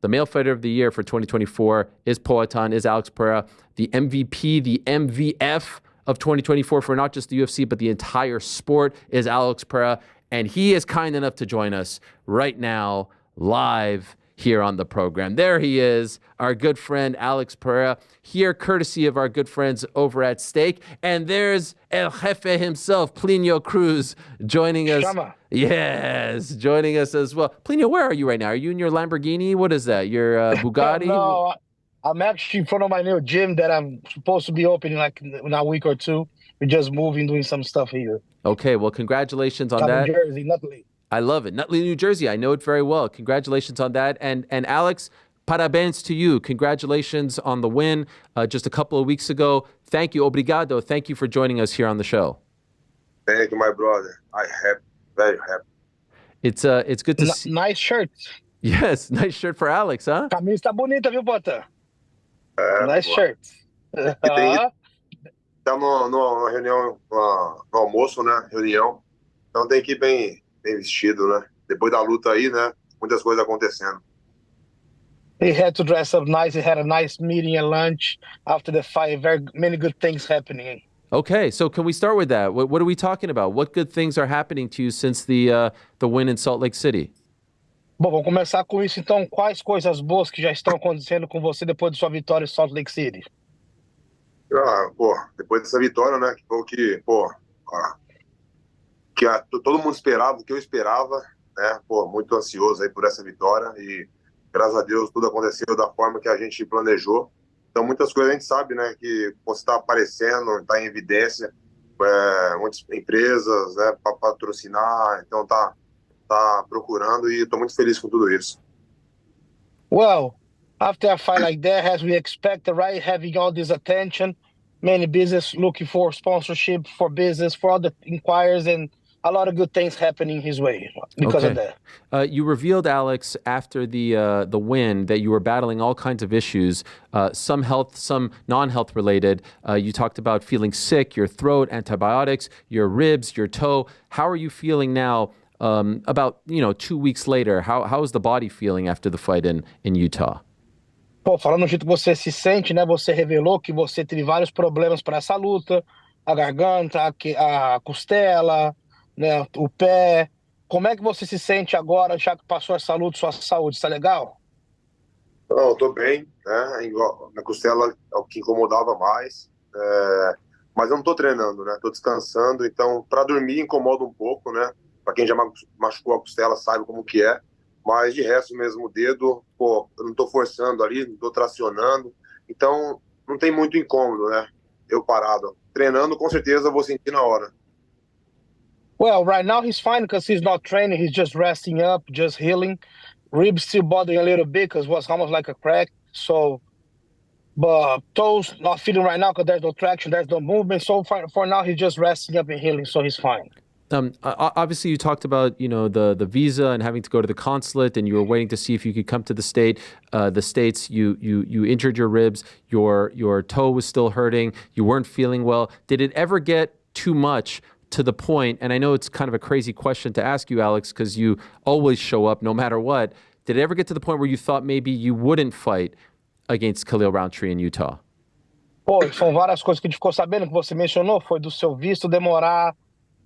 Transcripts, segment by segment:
The male fighter of the year for 2024 is Poatan, is Alex Pereira. The MVP, the MVF of 2024 for not just the UFC, but the entire sport is Alex Pereira. And he is kind enough to join us right now, live here on the program. There he is, our good friend Alex Pereira, here courtesy of our good friends over at Stake. And there's El Jefe himself, Plinio Cruz, joining us. Chama. Yes, joining us as well. Plinio, where are you right now? Are you in your Lamborghini? What is that? Your Bugatti? No, I'm actually in front of my new gym that I'm supposed to be opening like in a week or two. We're just moving, doing some stuff here. Okay, well, congratulations on I'm that. in Jersey, Nutley. I love it. Nutley, New Jersey. I know it very well. Congratulations on that. And Alex, parabéns to you. Congratulations on the win just a couple of weeks ago. Thank you. Obrigado. Thank you for joining us here on the show. Thank you, my brother. I happy, very happy. It's good to see. Nice shirt. Yes, nice shirt for Alex, huh? Camisa tá bonita, viu, Bota? Nice Pô. shirt. Tá numa reunião, no almoço, né? Reunião. Então tem que ir bem vestido, né? Depois da luta aí, né? Muitas coisas acontecendo. He had to dress up nice. He had a nice meeting and lunch after the fight. Very many good things happening. Okay, so can we start with that? What are we talking about? What good things are happening to you since the win in Salt Lake City? Bom, vamos começar com isso então. Quais coisas boas que já estão acontecendo com você depois de sua vitória em Salt Lake City? Pô, depois dessa vitória, né? Que foi o que, pô, todo mundo esperava, o que eu esperava, né? Pô, muito ansioso aí por essa vitória e graças a Deus tudo aconteceu da forma que a gente planejou. Então muitas coisas a gente sabe, né? Que você está aparecendo, está em evidência, muitas empresas, né? Para patrocinar, então tá procurando e estou muito feliz com tudo isso. Well, after a fight like that, as we expected, right? Having all this attention, many business looking for sponsorship, for business, for other inquiries, and a lot of good things happening his way because of that. You revealed, Alex, after the win that you were battling all kinds of issues, some health, some non-health related. You talked about feeling sick, your throat, antibiotics, your ribs, your toe. How are you feeling now? About 2 weeks later, how is the body feeling after the fight in Utah? Pô, falando do jeito que você se sente, né? Você revelou que você teve vários problemas para essa luta, a garganta, a costela, né? O pé. Como é que você se sente agora, já que passou essa luta, sua saúde? Está legal? Não, eu tô bem, né? Na costela é o que incomodava mais, mas eu não tô treinando, né? Tô descansando, então para dormir incomoda um pouco, né? Para quem já machucou a costela sabe como que é, mas de resto mesmo o dedo, pô, eu não tô forçando ali, não tô tracionando, então não tem muito incômodo, né? Eu parado. Treinando, com certeza eu vou sentir na hora. Well, right now he's fine because he's not training. He's just resting up, just healing. Ribs still bothering a little bit because it was almost like a crack. So, but toes not feeling right now because there's no traction, there's no movement. So for now, he's just resting up and healing, so he's fine. Obviously, you talked about the visa and having to go to the consulate, and you were waiting to see if you could come to the states. You injured your ribs, your toe was still hurting, you weren't feeling well. Did it ever get too much to the point? And I know it's kind of a crazy question to ask you, Alex, because you always show up no matter what. Did it ever get to the point where you thought maybe you wouldn't fight against Khalil Rountree in Utah? Pô, são várias coisas que a gente ficou sabendo que você mencionou. Foi do seu visto demorar,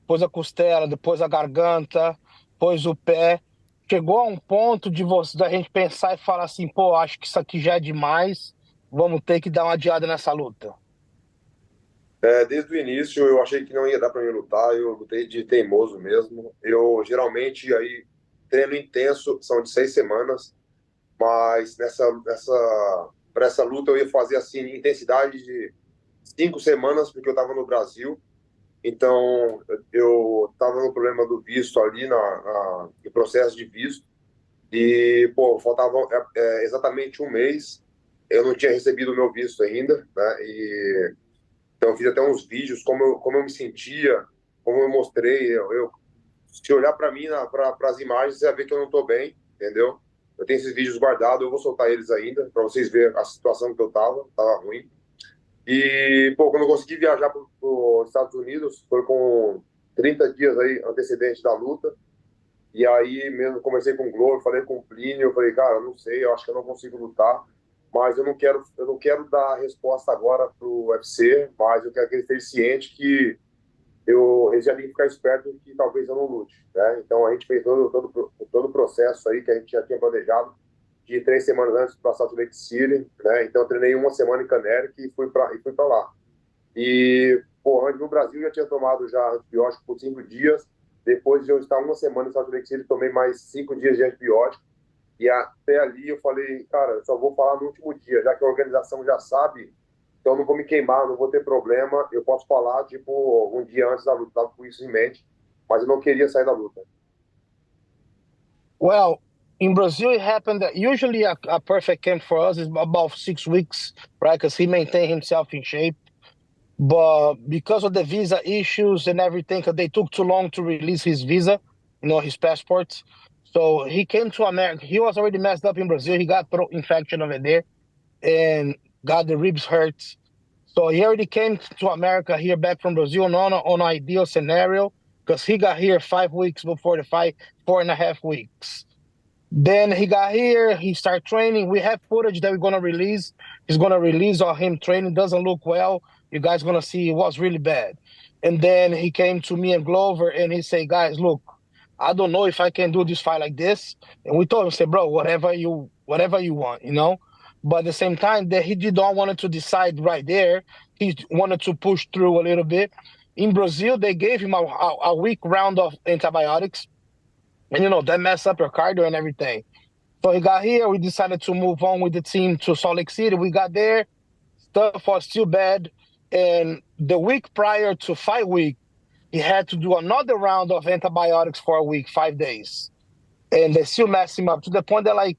depois a costela, depois a garganta, depois o pé. Chegou a um ponto da gente pensar e falar assim, pô, acho que isso aqui já é demais, vamos ter que dar uma adiada nessa luta. Desde o início eu achei que não ia dar para mim lutar, eu lutei de teimoso mesmo. Eu geralmente aí treino intenso, são de 6 semanas, mas para essa luta eu ia fazer assim intensidade de 5 semanas, porque eu estava no Brasil. Então, eu estava no problema do visto ali, no processo de visto, e, pô, faltava exatamente um mês, eu não tinha recebido o meu visto ainda, né, então eu fiz até uns vídeos, como eu me sentia, como eu mostrei, se olhar para mim, para as imagens, você vai ver que eu não estou bem, entendeu? Eu tenho esses vídeos guardados, eu vou soltar eles ainda, para vocês verem a situação que eu estava ruim. E, pô, quando eu consegui viajar para os Estados Unidos, foi com 30 dias aí antecedente da luta. E aí mesmo conversei com o Glover, falei com o Plínio, eu falei, cara, eu não sei, eu acho que eu não consigo lutar, mas eu não quero dar a resposta agora pro UFC, mas eu quero que ele esteja ciente que eles já têm que ficar esperto que talvez eu não lute, né? Então a gente fez todo o processo aí que a gente já tinha planejado de 3 semanas antes para Salt Lake City, né? Então eu treinei uma semana em Canérico e fui para lá. E, pô, antes no Brasil eu já tinha tomado já antibiótico por 5 dias. Depois de eu estar uma semana em Salt Lake City, tomei mais 5 dias de antibiótico. E até ali eu falei, cara, eu só vou falar no último dia, já que a organização já sabe, então eu não vou me queimar, não vou ter problema. Eu posso falar, tipo, um dia antes da luta, tava com isso em mente, mas eu não queria sair da luta. Well, in Brazil, it happened that usually a perfect camp for us is about 6 weeks, right? Because he maintained himself in shape. But because of the visa issues and everything, because they took too long to release his visa, his passports. So he came to America. He was already messed up in Brazil. He got throat infection over there and got the ribs hurt. So he already came to America here back from Brazil on an ideal scenario because he got here 5 weeks before the fight, 4.5 weeks. Then he got here, he started training. We have footage that we're going to release. He's going to release of him training. Doesn't look well. You guys going to see it was really bad. And then he came to me and Glover and he said, guys, look, I don't know if I can do this fight like this. And we told him, say, bro, whatever you want, But at the same time, that he did not want to decide right there. He wanted to push through a little bit. In Brazil, they gave him a week round of antibiotics. And, that messed up your cardio and everything. So he got here. We decided to move on with the team to Salt Lake City. We got there. Stuff was still bad. And the week prior to fight week, he had to do another round of antibiotics for a week, 5 days. And they still messed him up to the point that,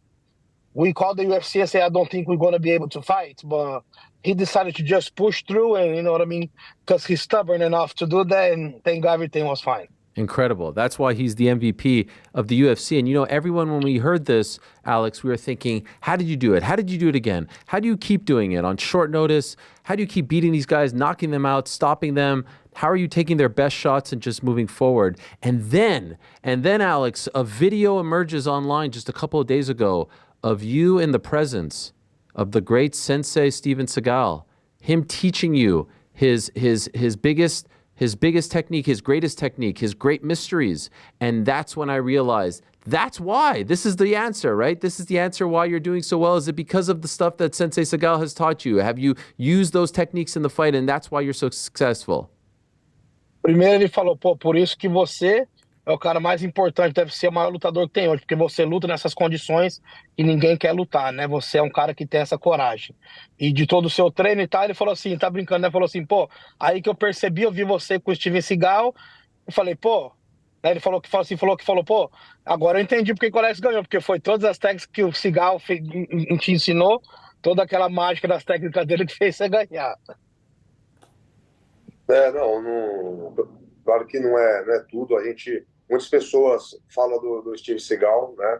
we called the UFC and said, I don't think we're going to be able to fight. But he decided to just push through and, you know what I mean? Because he's stubborn enough to do that. And thank God everything was fine. Incredible. That's why he's the MVP of the UFC. And everyone, when we heard this, Alex, we were thinking, how did you do it? How did you do it again? How do you keep doing it on short notice? How do you keep beating these guys, knocking them out, stopping them? How are you taking their best shots and just moving forward? And then, Alex, a video emerges online just a couple of days ago of you in the presence of the great sensei Steven Seagal, him teaching you his biggest technique, his greatest technique, his great mysteries. And that's when I realized that's why. This is the answer, right? This is the answer why you're doing so well. Is it because of the stuff that Sensei Seagal has taught you? Have you used those techniques in the fight and that's why you're so successful? Primeiro ele falou, por isso que você é o cara mais importante, deve ser o maior lutador que tem hoje, porque você luta nessas condições e ninguém quer lutar, né? Você é um cara que tem essa coragem. E de todo o seu treino e tal, ele falou assim, tá brincando, né? Falou assim, aí que eu percebi, eu vi você com o Steven Seagal, eu falei, né? Ele falou, agora eu entendi porque o Alex ganhou, porque foi todas as técnicas que o Seagal te ensinou, toda aquela mágica das técnicas dele que fez você ganhar. Claro que não é tudo. Muitas pessoas falam do Steve Seagal, né?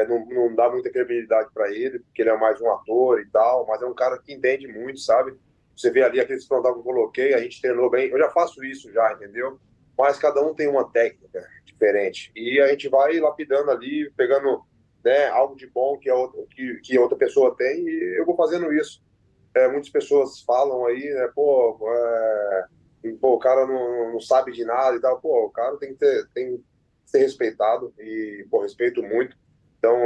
Não dá muita credibilidade para ele, porque ele é mais um ator e tal, mas é um cara que entende muito, sabe? Você vê ali aqueles frontal que eu coloquei, a gente treinou bem. Eu já faço isso já, entendeu? Mas cada um tem uma técnica diferente. E a gente vai lapidando ali, pegando, né, algo de bom que a outra pessoa tem, e eu vou fazendo isso. Muitas pessoas falam aí, né, o cara não sabe de nada e tal. O cara tem que ser respeitado e, respeito muito. Então,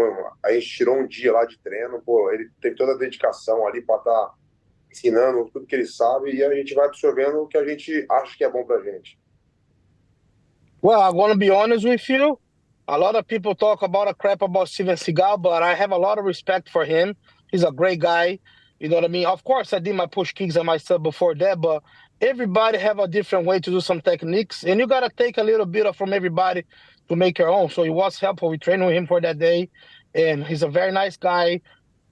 a gente tirou um dia lá de treino, ele teve toda a dedicação ali para estar ensinando tudo que ele sabe e a gente vai absorvendo o que a gente acha que é bom pra gente. Well, I'm going to be honest with you. A lot of people talk about a crap about Steven Seagal, but I have a lot of respect for him. He's a great guy. You know what I mean? Of course, I did my push kicks and my stuff before that, but everybody have a different way to do some techniques, and you got to take a little bit from everybody to make your own. So it was helpful. We trained with him for that day, and he's a very nice guy.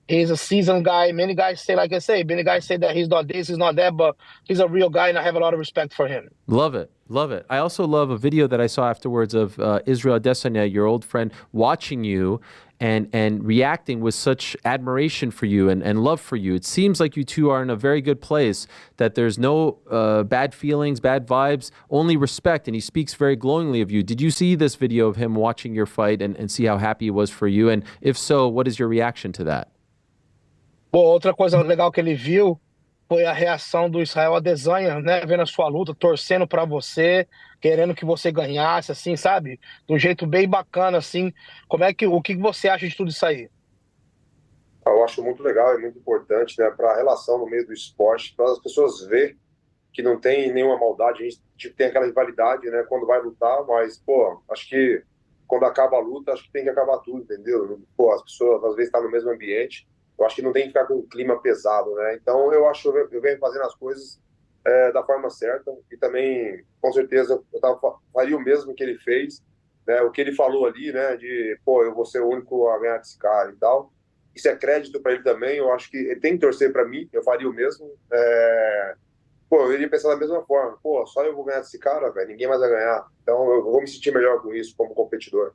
He's a seasoned guy. Many guys say, like I say, many guys say that he's not this, he's not that, but he's a real guy, and I have a lot of respect for him. Love it. Love it. I also love a video that I saw afterwards of Israel Adesanya, your old friend, watching you and reacting with such admiration for you and love for you. It seems like you two are in a very good place, that there's no bad feelings, bad vibes, only respect, and he speaks very glowingly of you. Did you see this video of him watching your fight and see how happy he was for you? And if so, what is your reaction to that? Pô, outra coisa legal que ele viu foi a reação do Israel Adesanya, né? Vendo a sua luta, torcendo pra você, querendo que você ganhasse, assim, sabe? De um jeito bem bacana, assim. O que você acha de tudo isso aí? Eu acho muito legal e muito importante, né, para a relação no meio do esporte, para as pessoas verem que não tem nenhuma maldade, a gente tem aquela rivalidade, né, quando vai lutar, mas, pô, acho que quando acaba a luta, acho que tem que acabar tudo, entendeu? Pô, as pessoas às vezes estão no mesmo ambiente, eu acho que não tem que ficar com um clima pesado, né? Então eu acho que eu venho fazendo as coisas da forma certa e também, com certeza, faria o mesmo que ele fez, né? O que ele falou ali, né, de, pô, eu vou ser o único a ganhar desse cara e tal. Isso é crédito para ele também, eu acho que ele tem que torcer para mim, eu faria o mesmo. Pô, eu iria pensar da mesma forma, pô, só eu vou ganhar desse cara, velho, ninguém mais vai ganhar. Então eu vou me sentir melhor com isso como competidor.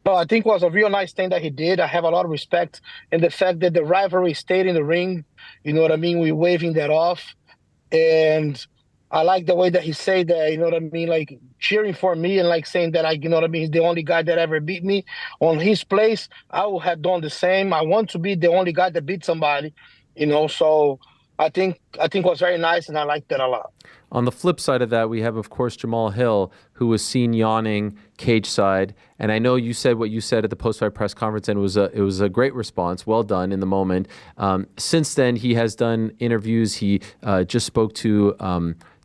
No, I think it was a real nice thing that he did. I have a lot of respect in the fact that the rivalry stayed in the ring. You know what I mean? We're waving that off. And I like the way that he said that, you know what I mean? Like cheering for me and like saying that, you know what I mean? He's the only guy that ever beat me. On his place, I would have done the same. I want to be the only guy that beat somebody, you know? So I think it was very nice, and I liked that a lot. On the flip side of that, we have, of course, Jamal Hill, who was seen yawning cage side. And I know you said what you said at the post-fight press conference, and it was a great response. Well done in the moment. Since then, he has done interviews. He just spoke to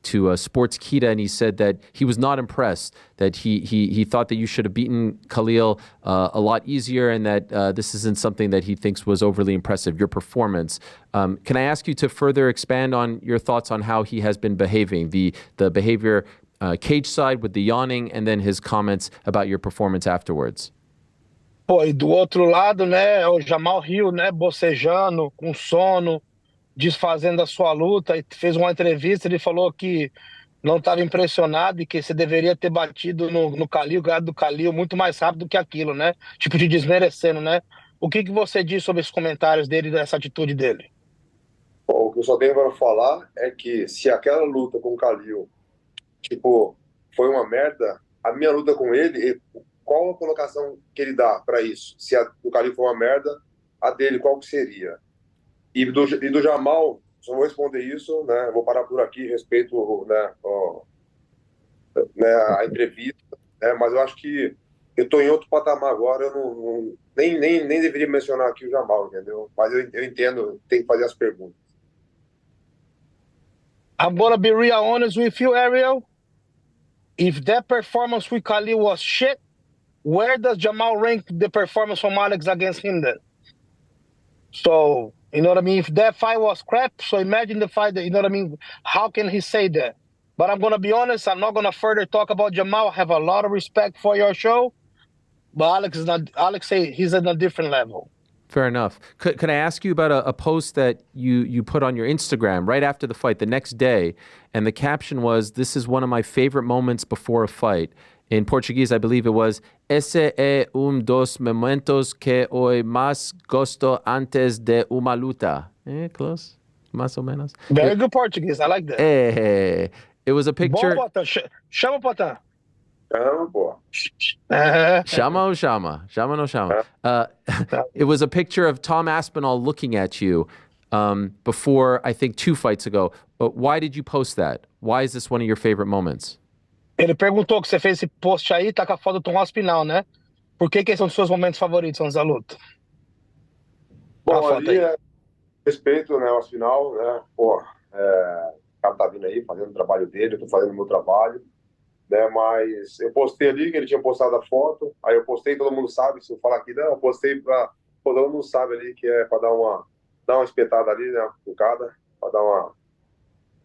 Sportskeeda, and he said that he was not impressed, that he thought that you should have beaten Khalil a lot easier, and that this isn't something that he thinks was overly impressive, your performance. Can I ask you to further expand on your thoughts on how he has been behaving, the behavior cage side with the yawning, and then his comments about your performance afterwards? Pô, e do outro lado, né, o Jamal Hill, né, bocejando, com sono, desfazendo a sua luta, e fez uma entrevista, ele falou que não estava impressionado e que você deveria ter batido no Khalil, ganhado do Khalil muito mais rápido do que aquilo, né? Tipo, te desmerecendo, né? O que você diz sobre esses comentários dele, dessa atitude dele? Bom, o que eu só tenho para falar é que se aquela luta com o Khalil, tipo, foi uma merda, a minha luta com ele, qual a colocação que ele dá para isso? Se a do Khalil foi uma merda, a dele qual que seria? E do Jamal, só vou responder isso, né? Vou parar por aqui, respeito, né, a entrevista, né? Mas eu acho que eu estou em outro patamar agora, eu nem deveria mencionar aqui o Jamal, entendeu? Mas eu entendo, tem que fazer as perguntas. I'm gonna be real honest with you, Ariel. If that performance with Khalil was shit, where does Jamal rank the performance from Alex against him then? So, you know what I mean? If that fight was crap, so imagine the fight that, you know what I mean? How can he say that? But I'm going to be honest, I'm not going to further talk about Jamal. I have a lot of respect for your show, but Alex say he's at a different level. Fair enough. Could I ask you about a post that you put on your Instagram right after the fight, the next day, and the caption was, "This is one of my favorite moments before a fight." In Portuguese, I believe it was, "Esse é dos momentos que eu mais gosto antes de uma luta." Close, mais ou menos. Very good Portuguese. I like that. It was a picture. Bom, Potan. Chama o Potan. Chama, pô. Chama ou chama? Chama ou não chama? It was a picture of Tom Aspinall looking at you before, I think, 2 fights ago. But why did you post that? Why is this one of your favorite moments? Ele perguntou que você fez esse post aí, tá com a foto do Tom Aspinall, né? Por que são os seus momentos favoritos antes da luta? Bom, ali respeito, né, o Aspinall, né? Pô, o cara tá vindo aí, fazendo o trabalho dele, eu tô fazendo o meu trabalho, né? Mas eu postei ali que ele tinha postado a foto, aí eu postei, todo mundo sabe, se eu falar aqui, não, eu postei pra... Pô, todo mundo sabe ali que é pra dar uma espetada ali, né, pro cara, pra dar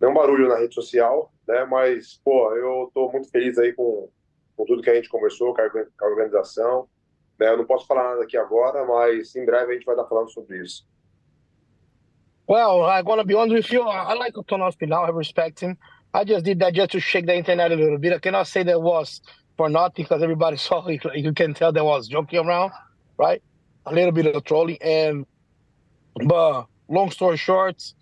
um barulho na rede social, né? Mas, pô, eu tô muito feliz aí com tudo que a gente conversou, com a organização, né? Eu não posso falar nada aqui agora, mas em breve a gente vai estar falando sobre isso. Well, I'm gonna be honest with you. I like Tom Aspinall. I respect him. I just did that just to shake the internet a little bit. I cannot say that was for nothing because everybody saw it. You can tell there was joking around, right? A little bit of trolling. But long story short,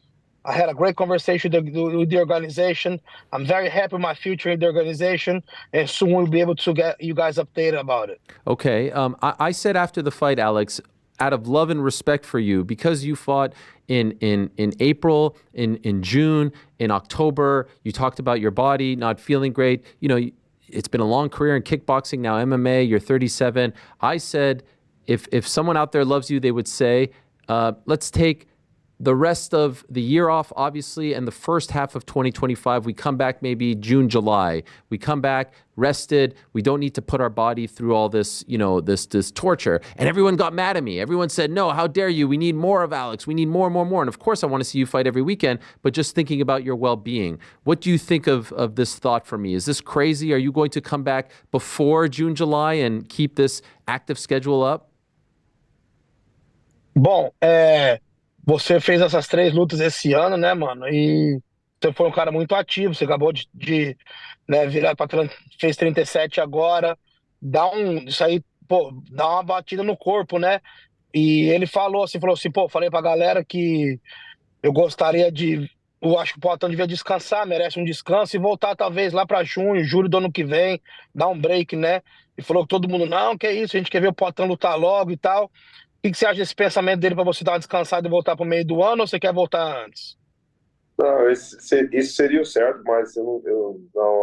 I had a great conversation with the organization. I'm very happy with my future in the organization, and soon we'll be able to get you guys updated about it. Okay. I said after the fight, Alex, out of love and respect for you, because you fought in April, in June, in October, you talked about your body not feeling great. You know, it's been a long career in kickboxing, now MMA, you're 37. I said, if someone out there loves you, they would say, let's take the rest of the year off, obviously, and the first half of 2025, we come back maybe June, July. We come back rested. We don't need to put our body through all this, you know, this torture. And everyone got mad at me. Everyone said, no, how dare you? We need more of Alex. We need more and more and more. And of course, I want to see you fight every weekend, but just thinking about your well-being. What do you think of this thought from me? Is this crazy? Are you going to come back before June, July and keep this active schedule up? Bom, você fez essas 3 lutas esse ano, né, mano? E você foi um cara muito ativo. Você acabou de né, virar para fez 37 agora. Isso aí, pô, dá uma batida no corpo, né? E ele falou assim, pô, falei pra galera que eu gostaria eu acho que o Poatan devia descansar, merece um descanso e voltar talvez lá pra junho, julho do ano que vem, dar um break, né? E falou que todo mundo, não, que isso, a gente quer ver o Poatan lutar logo e tal. O que você acha desse pensamento dele para você dar uma descansada e voltar para o meio do ano, ou você quer voltar antes? Não, isso seria o certo, mas eu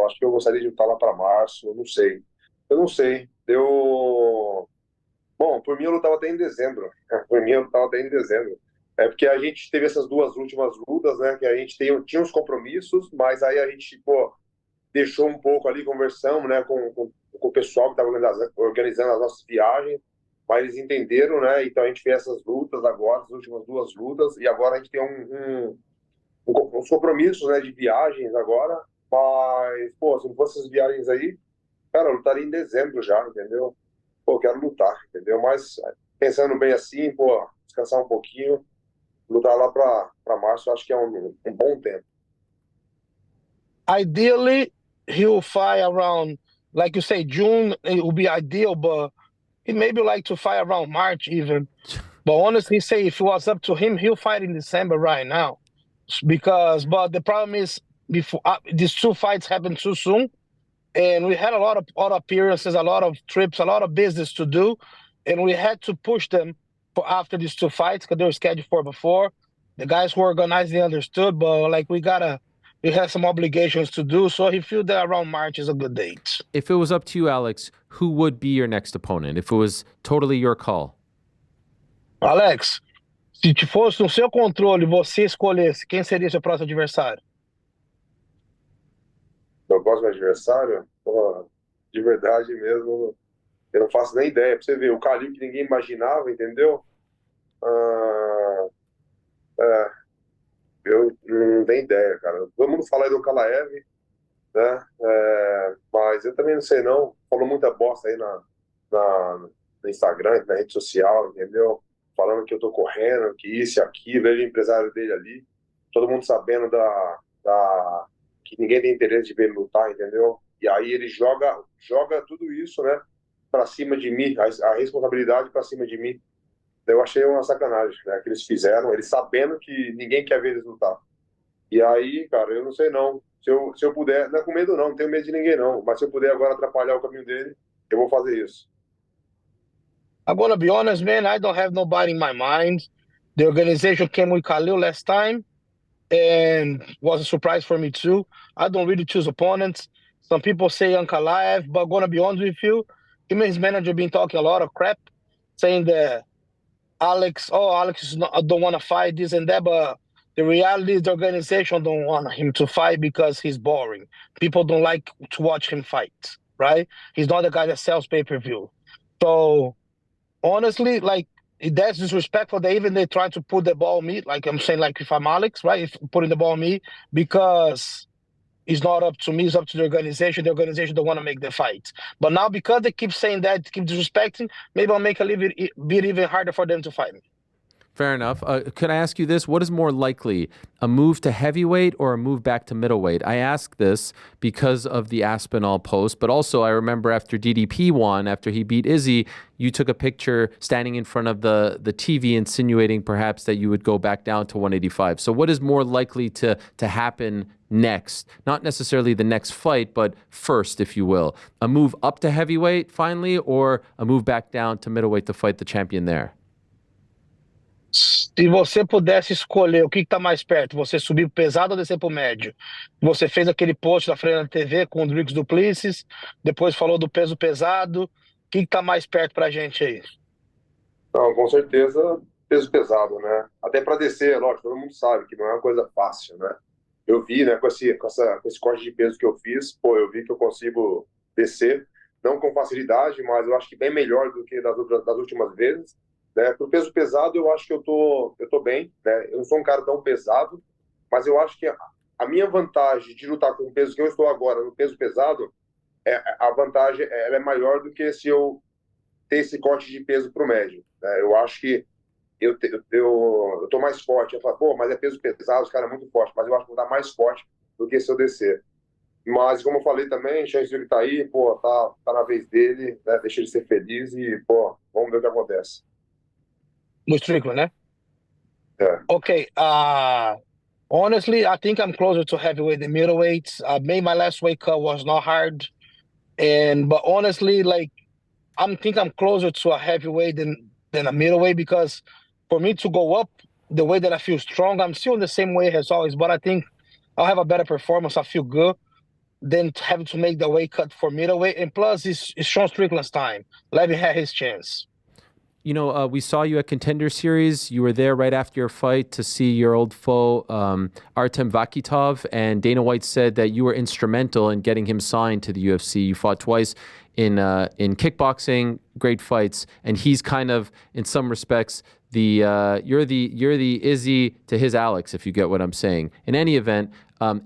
acho que eu gostaria de estar lá para março, eu não sei. Eu não sei. Bom, por mim eu lutava até em dezembro. Por mim eu lutava até em dezembro. É porque a gente teve essas 2 últimas lutas, né? Que a gente tinha uns compromissos, mas aí a gente, pô, deixou um pouco ali, conversamos, né? Com o pessoal que estava organizando as nossas viagens. Mas eles entenderam, né? Então a gente fez essas lutas agora, as últimas 2 lutas, e agora a gente tem uns compromissos, né, de viagens agora. Mas, pô, se não fossem essas viagens aí, cara, eu lutaria em dezembro já, entendeu? Pô, eu quero lutar, entendeu? Mas pensando bem assim, pô, descansar um pouquinho, lutar lá para março, eu acho que é um bom tempo. Ideally, he'll fight around, like you say, June. It will be ideal, but he maybe like to fight around March even. But honestly, say if it was up to him, he'll fight in December right now. But the problem is before these 2 fights happened too soon, and we had a lot of appearances, a lot of trips, a lot of business to do, and we had to push them for after these 2 fights because they were scheduled for before. The guys who organized, they understood, but like we have some obligations to do, so he feel that around March is a good date. If it was up to you, Alex, who would be your next opponent? If it was totally your call? Alex, se fosse no seu controle, você escolhesse, quem seria seu próximo adversário? Meu próximo adversário? Pô, de verdade mesmo, eu não faço nem ideia. Pra você ver, o Khalil que ninguém imaginava, entendeu? Eu não tenho ideia, cara. Todo mundo fala aí do Ankalaev, né? Mas eu também não sei, não. Falou muita bosta aí no Instagram, na rede social, entendeu? Falando que eu tô correndo, que isso e aquilo, ele é o empresário dele ali. Todo mundo sabendo que ninguém tem interesse de ver ele lutar, entendeu? E aí ele joga tudo isso, né? Pra cima de mim, a responsabilidade pra cima de mim. Eu achei uma sacanagem, né, que eles fizeram, eles sabendo que ninguém quer ver eles lutar. E aí, cara, eu não sei não. Se eu puder, não é com medo não tenho medo de ninguém não, mas se eu puder agora atrapalhar o caminho dele, eu vou fazer isso. I'm gonna be honest, man, I don't have nobody in my mind. The organization came with Khalil last time, and was a surprise for me too. I don't really choose opponents. Some people say Ankalaev, but I'm gonna be honest with you, him and his manager been talking a lot of crap, saying that Alex don't want to fight this and that, but the reality is the organization don't want him to fight because he's boring. People don't like to watch him fight, right? He's not the guy that sells pay-per-view. So honestly, like, that's disrespectful. They try to put the ball on me, like I'm saying, like if I'm Alex, right? If putting the ball on me, because it's not up to me, it's up to the organization. The organization don't want to make the fight. But now because they keep saying that, keep disrespecting, maybe I'll make a little bit even harder for them to fight me. Fair enough. Could I ask you this? What is more likely, a move to heavyweight or a move back to middleweight? I ask this because of the Aspinall post, but also I remember after DDP won, after he beat Izzy, you took a picture standing in front of the TV insinuating perhaps that you would go back down to 185. So what is more likely to happen next? Not necessarily the next fight, but first, if you will. A move up to heavyweight finally, or a move back down to middleweight to fight the champion there? Se você pudesse escolher o que está mais perto, você subir pro pesado ou descer pro médio? Você fez aquele post da frente da TV com o Drix Duplessis, depois falou do peso pesado. O que está mais perto pra gente aí? Não, com certeza, peso pesado, né? Até para descer, lógico, todo mundo sabe que não é uma coisa fácil, né? Eu vi, né, com esse corte de peso que eu fiz, pô, eu vi que eu consigo descer, não com facilidade, mas eu acho que bem melhor do que das últimas vezes. Né? Pro peso pesado, eu acho que eu tô bem, né? Eu não sou um cara tão pesado, mas eu acho que a minha vantagem de lutar com o peso que eu estou agora, no peso pesado, a vantagem ela é maior do que se eu ter esse corte de peso pro médio. Né? Eu acho que eu tô mais forte. Eu falo, pô, mas é peso pesado, os caras é muito forte, mas eu acho que vou dar mais forte do que se eu descer. Mas, como eu falei também, o Chance tá aí, pô, tá na vez dele, né? Deixa ele ser feliz e, pô, vamos ver o que acontece. No Strickland, né? É. Okay. Honestly, I think I'm closer to heavyweight than middleweight. I made my last weight cut, was not hard, but honestly, like I think I'm closer to a heavyweight than a middleweight, because for me to go up the way that I feel strong, I'm still in the same way as always, but I think I'll have a better performance. I feel good than having to make the weight cut for middleweight. And plus, it's Sean Strickland's time. Let him have his chance. You know, we saw you at Contender Series. You were there right after your fight to see your old foe, Artem Vakitov, and Dana White said that you were instrumental in getting him signed to the UFC. You fought twice in kickboxing, great fights, and he's kind of, in some respects, you're the Izzy to his Alex, if you get what I'm saying. In any event, I'm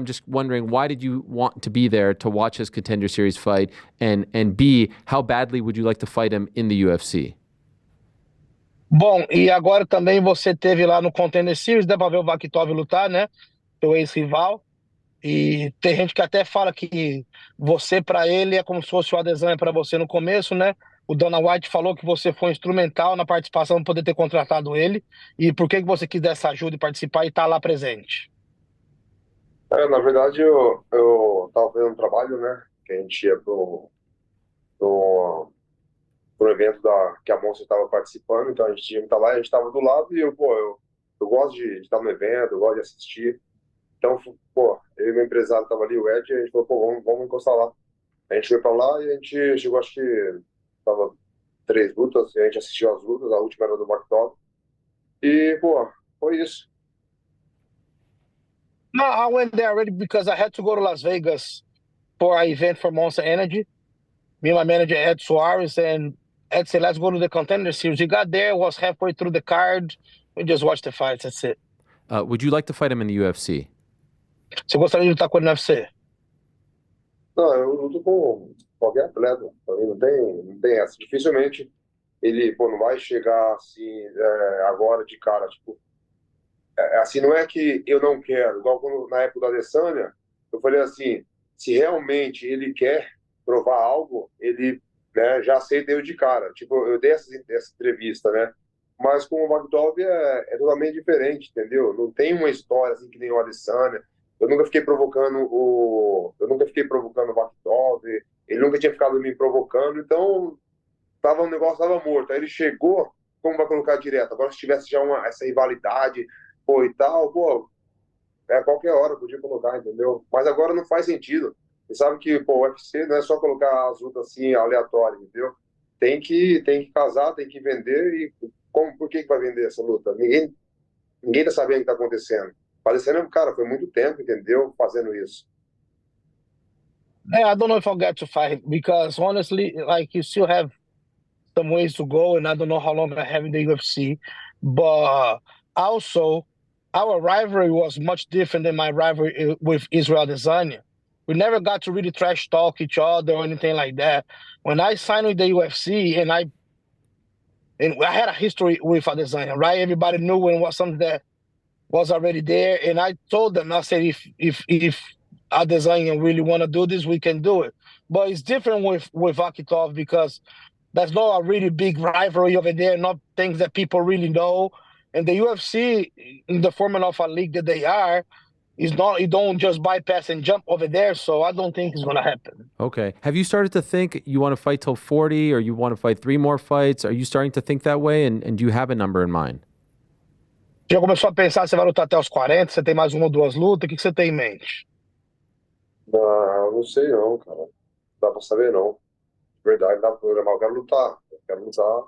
just wondering, why did you want to be there to watch his Contender Series fight, and B, how badly would you like to fight him in the UFC? Bom, e agora também você teve lá no Contender Series, dá pra ver o Vakitov lutar, né? Seu ex-rival. E tem gente que até fala que você pra ele é como se fosse o Adesanya pra você no começo, né? O Dana White falou que você foi instrumental na participação para poder ter contratado ele. E por que você quis dar essa ajuda e participar e tá lá presente? Na verdade, eu tava fazendo um trabalho, né? Que a gente ia pro evento que a Monster estava participando, então a gente tinha que estar lá, a gente estava do lado e eu gosto de estar no evento, eu gosto de assistir. Então, pô, eu e meu empresário tava ali, o Ed, e a gente falou, pô, vamos encostar lá. A gente foi pra lá e a gente chegou, acho que tava 3 lutas, e a gente assistiu as lutas, a última era do Vakitov. E, pô, foi isso. No, I went there already because I had to go to Las Vegas for an event for Monster Energy. Me and my manager, Ed Suarez, and Ed said, let's go to the Contender Series. We got there, was halfway through the card. We just watched the fights, that's it. Would you like to fight him in the UFC? Você gostaria de lutar com ele no UFC? Não, eu luto com qualquer atleta, pra mim não tem essa. Dificilmente ele, pô, não vai chegar assim, agora de cara, tipo, assim, não é que eu não quero, igual quando, na época da Adesanya, eu falei assim, se realmente ele quer provar algo, ele, né, já aceita eu de cara. Tipo, eu dei essa entrevista, né? Mas com o Vakitov é totalmente diferente, entendeu? Não tem uma história assim que nem o Adesanya. Eu nunca fiquei provocando o Vakitov, ele nunca tinha ficado me provocando, então o negócio tava morto. Aí ele chegou, como vai colocar direto? Agora se tivesse já essa rivalidade, pô, e tal, pô, qualquer hora podia colocar, entendeu? Mas agora não faz sentido. Você sabe que, pô, o UFC não é só colocar as lutas assim aleatórias, entendeu? Tem que casar, tem que vender, e por que vai vender essa luta? Ninguém tá sabendo o que tá acontecendo. Parecendo, cara, foi muito tempo, entendeu? Fazendo isso. I don't know if I'll get to fight because honestly, like, you still have some ways to go, and I don't know how long I have in the UFC. But also, our rivalry was much different than my rivalry with Israel Adesanya. We never got to really trash talk each other or anything like that. When I signed with the UFC and And I had a history with Adesanya, right? Everybody knew it was something that was already there. And I told them, I said, if Adesanya really want to do this, we can do it. But it's different with Akitov because there's not a really big rivalry over there, not things that people really know. And the UFC, in the format of a league that they are, is not, you don't just bypass and jump over there. So I don't think it's going to happen. Okay. Have you started to think you want to fight till 40 or you want to fight 3 more fights? Are you starting to think that way? And do you have a number in mind? Já começou a pensar, você vai lutar até os 40, você tem mais 1 ou 2 lutas, o que você tem em mente? Não sei não, cara. Não dá pra saber não. De verdade, dá pra programar. Eu quero lutar,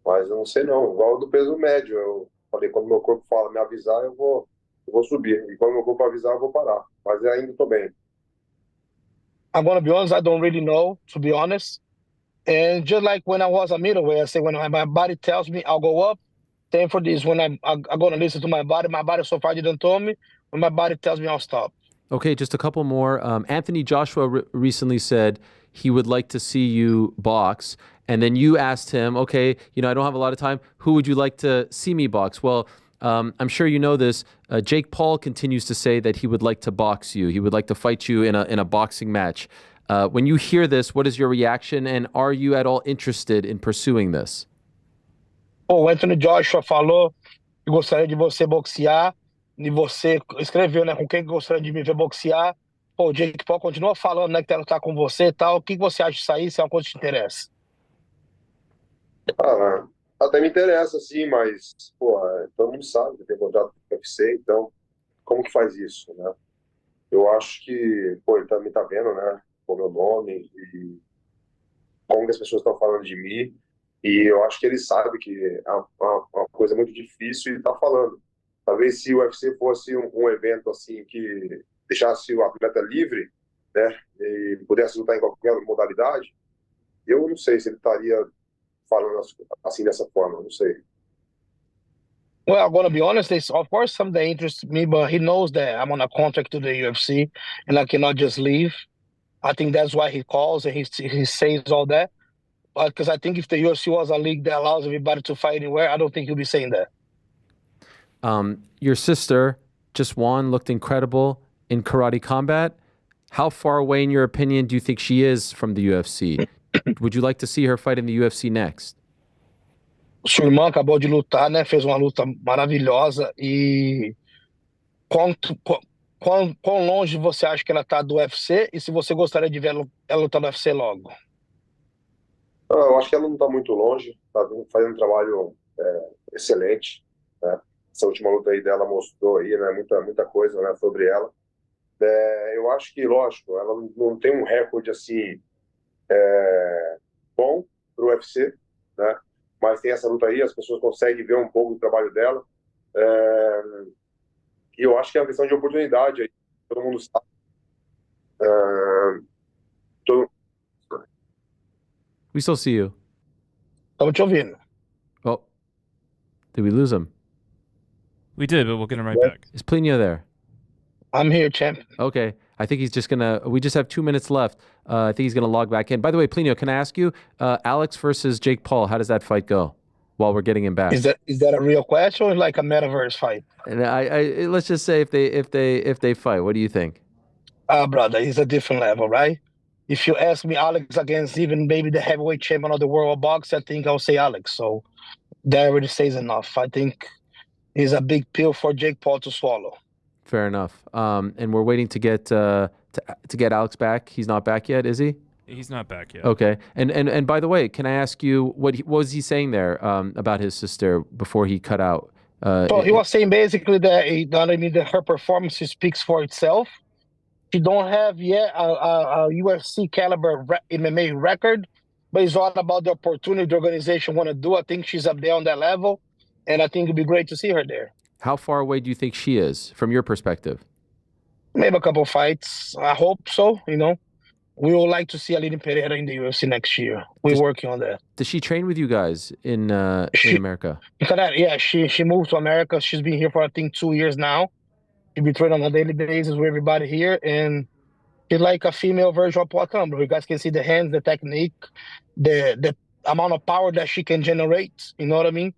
mas eu não sei não. Igual do peso médio. Eu falei, quando meu corpo fala me avisar, eu vou subir. E quando meu corpo avisar, eu vou parar. Mas eu ainda tô bem. I'm going to be honest, I don't really know, to be honest. And just like when I was a middleweight, I say when my body tells me I'll go up, same for this. When I'm going to listen to my body so far didn't tell me. When my body tells me, I'll stop. Okay, just a couple more. Anthony Joshua recently said he would like to see you box. And then you asked him, okay, I don't have a lot of time. Who would you like to see me box? Well, I'm sure you know this. Jake Paul continues to say that he would like to box you. He would like to fight you in a boxing match. When you hear this, what is your reaction? And are you at all interested in pursuing this? O Anthony Joshua falou que gostaria de você boxear, e você escreveu, né, com quem gostaria de me ver boxear. Pô, o Jake Paul continua falando, né, que quer lutar com você e tal. O que você acha disso aí, se é uma coisa que te interessa? Até me interessa, sim, mas, pô, todo mundo sabe que tem contrato com o UFC, então, como que faz isso, né? Eu acho que, pô, ele também tá vendo, né, o meu nome e como que as pessoas estão falando de mim. E eu acho que ele sabe que é uma coisa muito difícil e está falando. Talvez se o UFC fosse um evento assim que deixasse o atleta livre, né, e pudesse lutar em qualquer modalidade, eu não sei se ele estaria falando assim dessa forma, não sei. Well, I'm going to be honest, it's of course something that interests me, but he knows that I'm on a contract to the UFC and I cannot just leave. I think that's why he calls and he says all that. Because I think if the UFC was a league that allows everybody to fight anywhere, I don't think he'll be saying that. Your sister just won, looked incredible in karate combat. How far away, in your opinion, do you think she is from the UFC? Would you like to see her fight in the UFC next? Sua irmã acabou de lutar, né? Fez uma luta maravilhosa. E quão longe você acha que ela está do UFC? E se você gostaria de ver ela lutar no UFC logo? Eu acho que ela não está muito longe, está fazendo um trabalho excelente, né? Essa última luta aí dela mostrou aí, né, muita coisa, né, sobre ela. Eu acho que, lógico, ela não tem um recorde assim bom para o UFC, né? Mas tem essa luta aí, as pessoas conseguem ver um pouco do trabalho dela. E eu acho que é uma questão de oportunidade aí, todo mundo sabe. We still see you. Estamos te ouvindo. Oh, did we lose him? We did, but we'll get him right back. Is Plinio there? I'm here, champ. Okay. I think he's just we just have 2 minutes left. I think he's going to log back in. By the way, Plinio, can I ask you, Alex versus Jake Paul, how does that fight go while we're getting him back? Is that a real question or like a metaverse fight? And I let's just say if they fight, what do you think? Brother, it's a different level, right? If you ask me Alex against even maybe the heavyweight champion of the world of boxing, I think I'll say Alex. So that already says enough. I think it's a big pill for Jake Paul to swallow. Fair enough. And we're waiting to get Alex back. He's not back yet, is he? He's not back yet. Okay. And by the way, can I ask you what was he saying there about his sister before he cut out? So he was saying basically that her performance speaks for itself. She don't have yet a UFC caliber MMA record, but it's all about the opportunity the organization want to do. I think she's up there on that level, and I think it'd be great to see her there. How far away do you think she is from your perspective? Maybe a couple fights. I hope so, We would like to see Aline Pereira in the UFC next year. We're working on that. Does she train with you guys in America? Yeah, she moved to America. She's been here for, I think, 2 years now. She'll be training on a daily basis with everybody here, and she's like a female version of Poatan, bro. You guys can see the hands, the technique, the amount of power that she can generate. You know what I mean?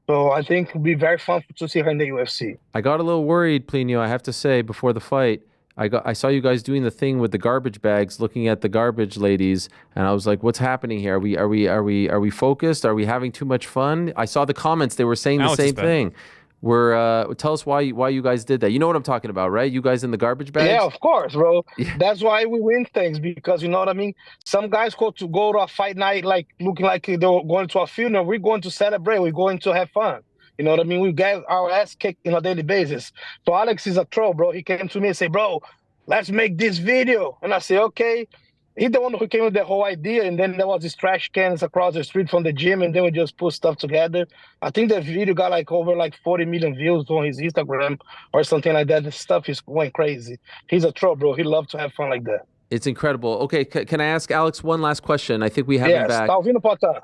So I think it'll be very fun to see her in the UFC. I got a little worried, Plinio, I have to say, before the fight. I saw you guys doing the thing with the garbage bags, looking at the garbage ladies, and I was like, "What's happening here? Are we focused? Are we having too much fun?" I saw the comments; they were saying the same thing. Tell us why you guys did that. You know what I'm talking about, right? You guys in the garbage bags? Yeah, of course, bro. That's why we win things, because you know what I mean. Some guys go to a fight night like looking like they're going to a funeral. We're going to celebrate. We're going to have fun. You know what I mean? We get our ass kicked on a daily basis. So Alex is a troll, bro. He came to me and said, "Bro, let's make this video." And I say, "Okay." He's the one who came with the whole idea, and then there was these trash cans across the street from the gym, and then we just put stuff together. I think the video got over 40 million views on his Instagram or something like that. The stuff is going crazy. He's a troll, bro. He loves to have fun like that. It's incredible. Okay, can I ask Alex one last question? I think we have him back. Tá ouvindo, Potan?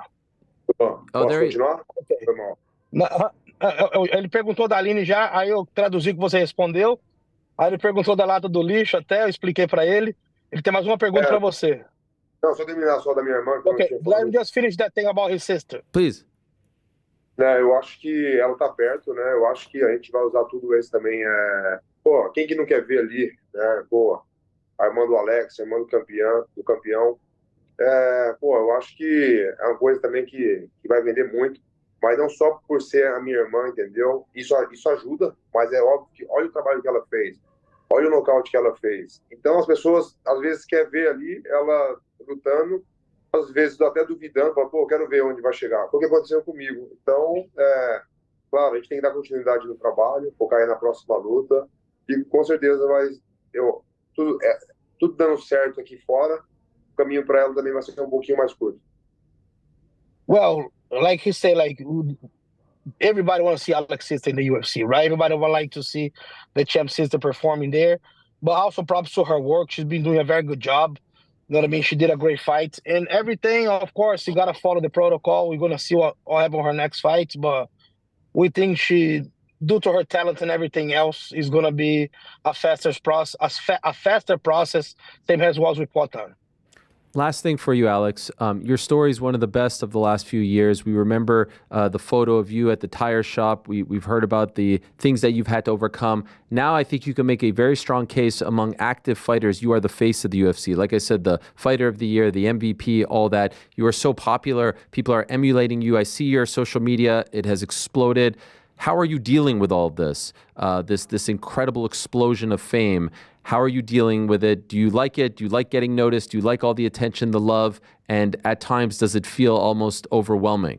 There he... Okay. Ele perguntou da Aline já, aí eu traduzi o que você respondeu. Aí ele perguntou da lata do lixo até, eu expliquei para ele. Ele tem mais uma pergunta para você. Não, só terminar só da minha irmã. Okay, let me just finish that thing about his sister. Please. Eu acho que ela tá perto, né? Eu acho que a gente vai usar tudo isso também. Pô, quem que não quer ver ali, né? Pô, a irmã do Alex, a irmã do campeão. Pô, eu acho que é uma coisa também que vai vender muito. Mas não só por ser a minha irmã, entendeu? Isso ajuda, mas é óbvio que olha o trabalho que ela fez, olha o nocaute que ela fez. Então as pessoas às vezes querem ver ali ela lutando, às vezes até duvidando, falam, pô, eu quero ver onde vai chegar. Foi o que aconteceu comigo. Então, claro, a gente tem que dar continuidade no trabalho, focar aí na próxima luta, e com certeza tudo dando certo aqui fora, o caminho para ela também vai ser um pouquinho mais curto. Well, like he said, like everybody wants to see Alex sister in the UFC, right? Everybody would like to see the champ sister performing there. But also props to her work. She's been doing a very good job. You know what I mean? She did a great fight. And everything, of course, you got to follow the protocol. We're going to see what happens on her next fight. But we think she, due to her talent and everything else, is going to be a faster process, same as was with Potan. Last thing for you, Alex. Your story is one of the best of the last few years. We remember the photo of you at the tire shop. We've heard about the things that you've had to overcome. Now I think you can make a very strong case among active fighters. You are the face of the UFC. Like I said, the fighter of the year, the MVP, all that. You are so popular. People are emulating you. I see your social media. It has exploded. How are you dealing with all of this, this incredible explosion of fame? How are you dealing with it? Do you like it? Do you like getting noticed? Do you like all the attention, the love? And at times, does it feel almost overwhelming?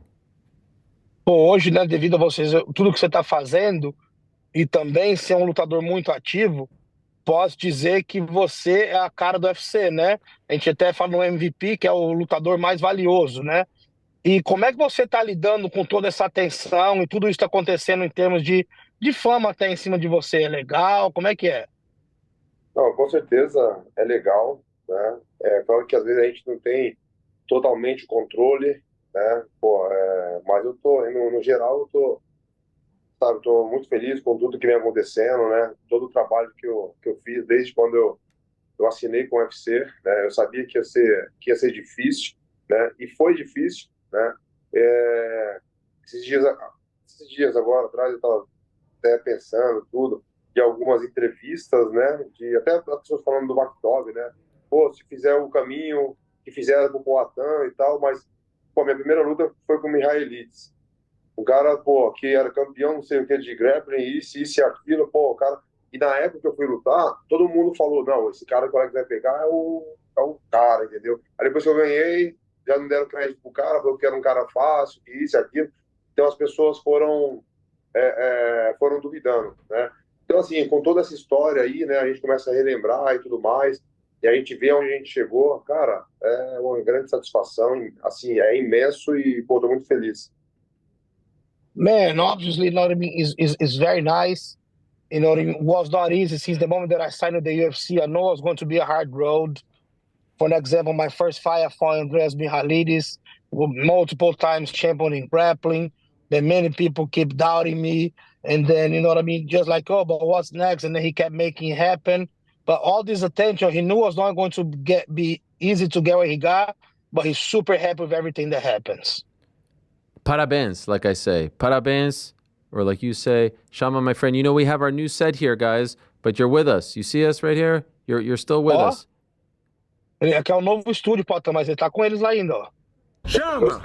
Pô, hoje, né, devido a vocês, tudo que você está fazendo e também ser um lutador muito ativo, posso dizer que você é a cara do UFC, né? A gente até fala no MVP, que é o lutador mais valioso, né? E como é que você está lidando com toda essa atenção e tudo isso está acontecendo em termos de fama até em cima de você? É legal? Como é que é? Não, com certeza é legal, né? É claro que às vezes a gente não tem totalmente controle, né? Pô, mas eu tô, no geral, eu tô muito feliz com tudo que vem acontecendo, né? Todo o trabalho que eu fiz desde quando eu assinei com o UFC, né? Eu sabia que ia ser difícil, né? E foi difícil, né? Esses dias agora atrás eu estava até pensando tudo, de algumas entrevistas, né, de até as pessoas falando do Magomed, né, pô, se fizer o caminho que fizeram com o Poatan e tal, mas, pô, minha primeira luta foi com o Mihailidze, o cara, pô, que era campeão, não sei o que, de grappling, isso e aquilo, pô, o cara, e na época que eu fui lutar, todo mundo falou, não, esse cara que o Alex vai pegar é o cara, entendeu? Aí depois que eu ganhei, já não deram crédito pro cara, falou que era um cara fácil, que isso e aquilo, então as pessoas foram duvidando, né? Então, assim, com toda essa história aí, né, a gente começa a relembrar e tudo mais, e a gente vê onde a gente chegou, cara, é uma grande satisfação, assim, é imenso e, pô, tô muito feliz. Man, obviously, you know what I mean, is very nice. You know what I mean, it was not easy since the moment that I signed with the UFC. I know it was going to be a hard road. For an example, my first fight, I fought Andreas Mihailidze, multiple times champion in grappling. Then many people keep doubting me. And then, you know what I mean, just like, oh, but what's next? And then he kept making it happen. But all this attention, he knew it was not going to be easy to get what he got. but he's super happy with everything that happens. Parabéns, like I say. Parabéns, or like you say. Shama, my friend, you know we have our new set here, guys, but you're with us. You see us right here? You're still with us. Ele aqui é um novo estúdio, Potan, mas ele tá com eles lá ainda, ó. Chama!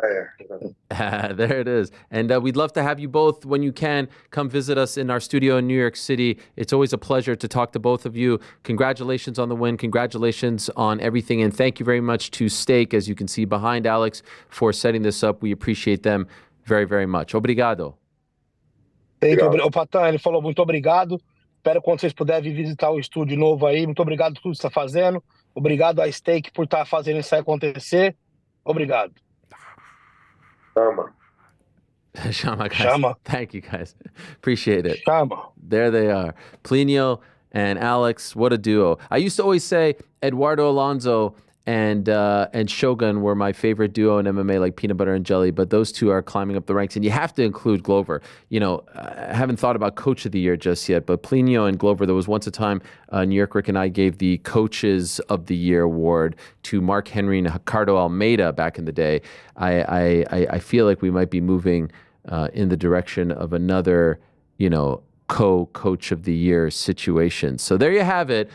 There it is. And we'd love to have you both, when you can, come visit us in our studio in New York City. It's always a pleasure to talk to both of you. Congratulations on the win. Congratulations on everything. And thank you very much to Steak, as you can see behind Alex, for setting this up. We appreciate them very, very much. Obrigado. O Patan, ele falou muito obrigado. Espero quando vocês puderem visitar o estúdio novo aí. Muito obrigado por tudo que você está fazendo. Obrigado a Steak por estar fazendo isso aí acontecer. Obrigado. Chama. Shama, guys. Shama. Thank you, guys. Appreciate it. Chama. There they are. Plinio and Alex, what a duo. I used to always say Eduardo Alonso and Shogun were my favorite duo in MMA, like peanut butter and jelly, but those two are climbing up the ranks, and you have to include Glover. You know, I haven't thought about Coach of the Year just yet, but Plinio and Glover, there was once a time New York Rick and I gave the Coaches of the Year award to Mark Henry and Ricardo Almeida back in the day. I feel like we might be moving in the direction of another, you know, co-Coach of the Year situation. So there you have it.